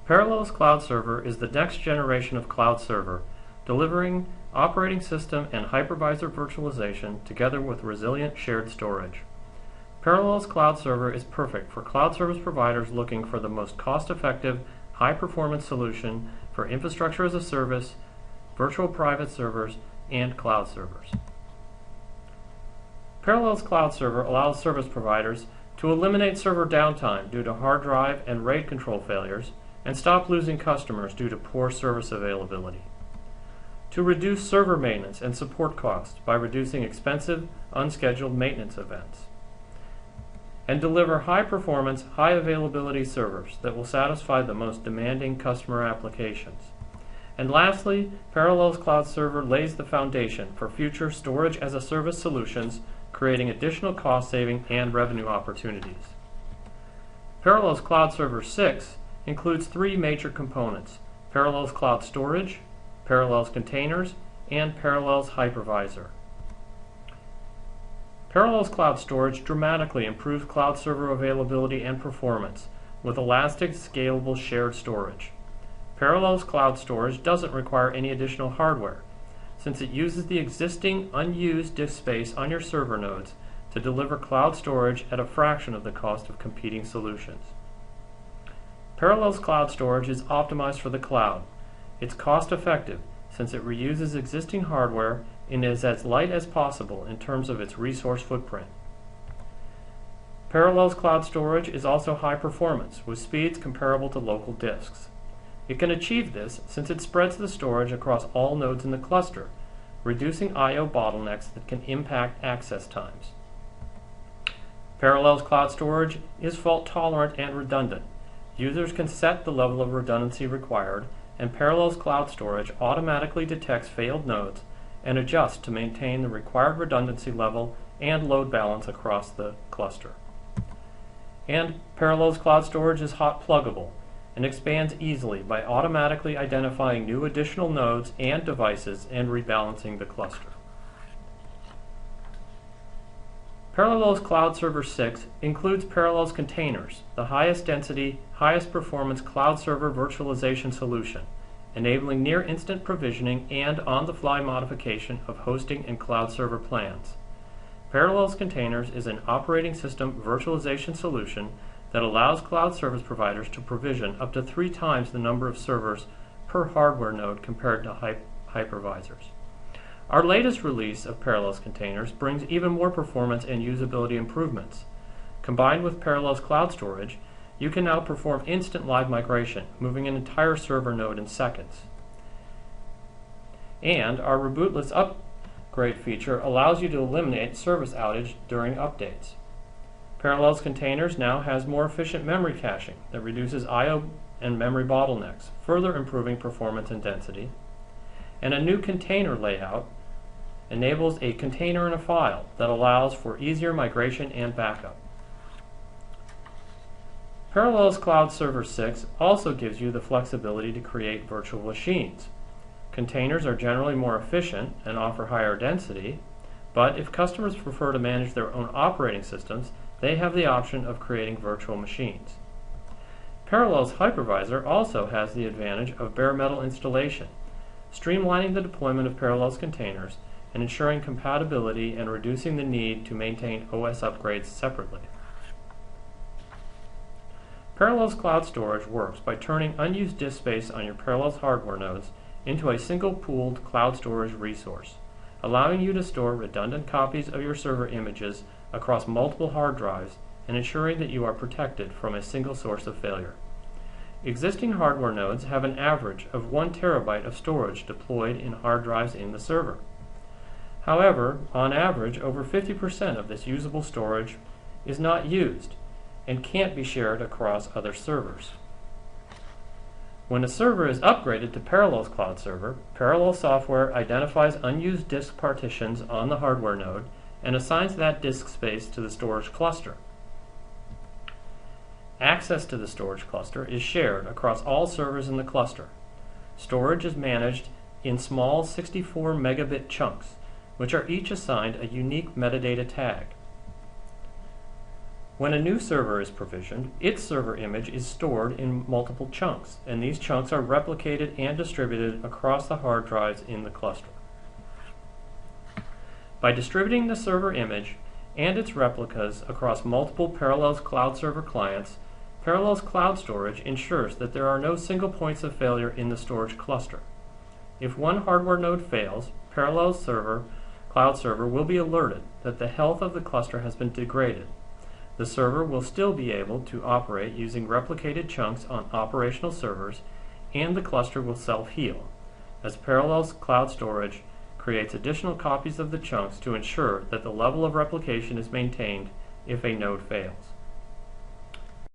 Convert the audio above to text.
Parallels Cloud Server is the next generation of cloud server, delivering operating system and hypervisor virtualization together with resilient shared storage. Parallels Cloud Server is perfect for cloud service providers looking for the most cost-effective, high-performance solution for infrastructure as a service, virtual private servers, and cloud servers. Parallels Cloud Server allows service providers to eliminate server downtime due to hard drive and RAID control failures and stop losing customers due to poor service availability. To reduce server maintenance and support costs by reducing expensive, unscheduled maintenance events. And deliver high-performance, high-availability servers that will satisfy the most demanding customer applications. And lastly, Parallels Cloud Server lays the foundation for future storage-as-a-service solutions, creating additional cost-saving and revenue opportunities. Parallels Cloud Server 6 includes three major components: Parallels Cloud Storage, Parallels Containers, and Parallels Hypervisor. Parallels Cloud Storage dramatically improves cloud server availability and performance with elastic, scalable shared storage. Parallels Cloud Storage doesn't require any additional hardware, since it uses the existing unused disk space on your server nodes to deliver cloud storage at a fraction of the cost of competing solutions. Parallels Cloud Storage is optimized for the cloud. It's cost-effective since it reuses existing hardware and is as light as possible in terms of its resource footprint. Parallels Cloud Storage is also high performance with speeds comparable to local disks. It can achieve this since it spreads the storage across all nodes in the cluster, reducing I/O bottlenecks that can impact access times. Parallels Cloud Storage is fault-tolerant and redundant. Users can set the level of redundancy required, and Parallels Cloud Storage automatically detects failed nodes and adjusts to maintain the required redundancy level and load balance across the cluster. And Parallels Cloud Storage is hot pluggable and expands easily by automatically identifying new additional nodes and devices and rebalancing the cluster. Parallels Cloud Server 6 includes Parallels Containers, the highest density, highest performance cloud server virtualization solution, enabling near-instant provisioning and on-the-fly modification of hosting and cloud server plans. Parallels Containers is an operating system virtualization solution that allows cloud service providers to provision up to 3 times the number of servers per hardware node compared to hypervisors. Our latest release of Parallels Containers brings even more performance and usability improvements. Combined with Parallels Cloud Storage, you can now perform instant live migration, moving an entire server node in seconds. And our rebootless upgrade feature allows you to eliminate service outage during updates. Parallels Containers now has more efficient memory caching that reduces I/O and memory bottlenecks, further improving performance and density. And a new container layout enables a container in a file that allows for easier migration and backup. Parallels Cloud Server 6 also gives you the flexibility to create virtual machines. Containers are generally more efficient and offer higher density, but if customers prefer to manage their own operating systems, they have the option of creating virtual machines. Parallels Hypervisor also has the advantage of bare metal installation, streamlining the deployment of Parallels containers and ensuring compatibility and reducing the need to maintain OS upgrades separately. Parallels Cloud Storage works by turning unused disk space on your Parallels hardware nodes into a single pooled cloud storage resource, allowing you to store redundant copies of your server images across multiple hard drives and ensuring that you are protected from a single source of failure. Existing hardware nodes have an average of 1 terabyte of storage deployed in hard drives in the server. However, on average, over 50% of this usable storage is not used and can't be shared across other servers. When a server is upgraded to Parallels Cloud Server, Parallels software identifies unused disk partitions on the hardware node and assigns that disk space to the storage cluster. Access to the storage cluster is shared across all servers in the cluster. Storage is managed in small 64 megabit chunks, which are each assigned a unique metadata tag. When a new server is provisioned, its server image is stored in multiple chunks, and these chunks are replicated and distributed across the hard drives in the cluster. By distributing the server image and its replicas across multiple Parallels Cloud Server clients, Parallels Cloud Storage ensures that there are no single points of failure in the storage cluster. If one hardware node fails, Parallels Cloud Server will be alerted that the health of the cluster has been degraded. The server will still be able to operate using replicated chunks on operational servers, and the cluster will self-heal, as Parallels Cloud Storage creates additional copies of the chunks to ensure that the level of replication is maintained if a node fails.